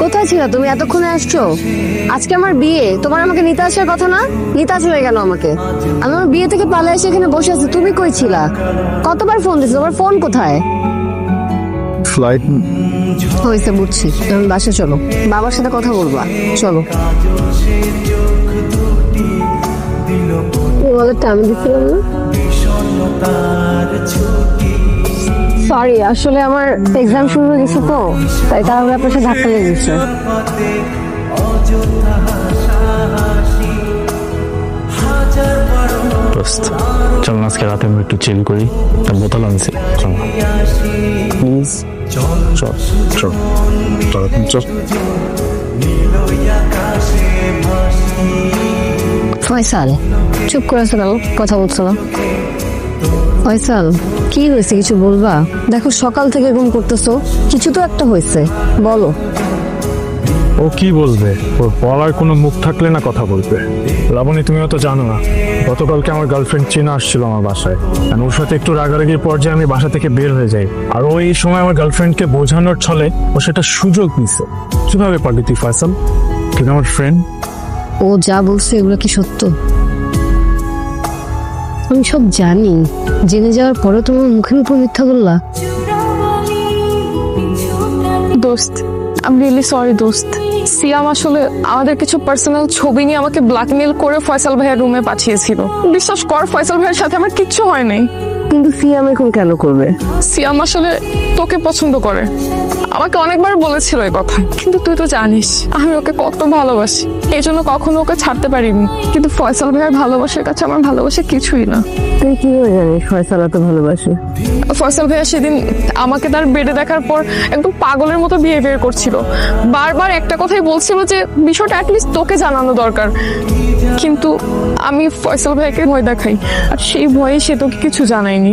কোথায় ছিল তুমি? এতক্ষণে আসছো? আজকে আমার বিয়ে, তোমার আমাকে নিতে আসার কথা না? নিতে আসলে কেন আমাকে? আমি আমার বিয়ে থেকে পালিয়ে এসে এখানে বসে আছি, তুমি কই ছিলা? কতবার ফোন দিছো, তোমার ফোন কোথায়? ফ্লাইট হয়েছে, বুঝছি। তুমি বাসে চলো, বাবার সাথে কথা বলবা, চলো। ওয়ালেটটা আমি দিচ্ছিলাম না? সরি, আসলে আমার এক্সাম শুরু হয়ে গেছে তো, তাই তাহলে আপনার সাথে ধাক্কা লেগে গেছে। চল না, আজকে রাতে আমরা একটু চিল করি। একটা বোতল আনছি, চল না প্লিজ। চল চল চল চল চল। ফয়সাল, চুপ করে আছো কেন? কথা বলছো না? ফয়সাল, কি হয়েছে? কিছু বলবা? দেখো সকাল থেকে এরকম করতেছো, কিছু তো একটা হয়েছে, বলো। ও কি বলবে? ওর বলার কোনো মুখ থাকলে না কথা বলবে। লাবণী, তুমিও তো জানো না, গতকালকে আমার গার্লফ্রেন্ড চিনা আসছিল আমার বাসায়। আর ওর সাথে একটু রাগারাগির পর্যায়ে আমি বাসা থেকে বের হয়ে যাই। আর ও এই সময় আমার গার্লফ্রেন্ডকে বোঝানোর ছলে ও সেটা সুযোগ নিছে। কিভাবে পারলি তুই ফয়সাল? তুই আমার ফ্রেন্ড। ও যা বলছে এগুলো কি সত্য? আমি সব জানি, জেনে যাওয়ার পরে তোমার মুখের উপর মিথ্যা বললা। দোস্ত, আই এম রিয়েলি সরি দোস্ত। সিয়াম আসলে আমাদের কিছু পার্সোনাল ছবি নিয়ে আমাকে ব্ল্যাকমেল করে ফয়সাল ভাইয়ের রুমে পাঠিয়েছিল। বিশ্বাস কর, ফয়সাল ভাইয়ের সাথে আমার কিচ্ছু হয় নাই। কিন্তু সিয়াম এখন কেন করবে? সিয়াম আসলে তোকে পছন্দ করে, আমাকে অনেকবার বলেছিল এই কথা। কিন্তু তুই তো জানিস আমি ওকে কত ভালোবাসি, এই জন্য কখনো ওকে ছাড়তে পারিনি। কিন্তু ফয়সাল ভাইয়ের ভালোবাসার কাছে আমার ভালোবাসা কিছুই না। তুই কি করে জানিস ফয়সাল এত ভালোবাসে? ফয়সাল ভাইয়া সেদিন আমাকে তার বেডে দেখার পর একদম পাগলের মতো বিহেভিয়ার করছিল। বারবার একটা কথাই বলছিল যে বিষয়টা অ্যাটলিস্ট তোকে জানানো দরকার। কিন্তু আমি ফয়সাল ভাইকে ভয় দেখাই, আর সেই ভয়ে সে তোকে কিছু জানায়নি।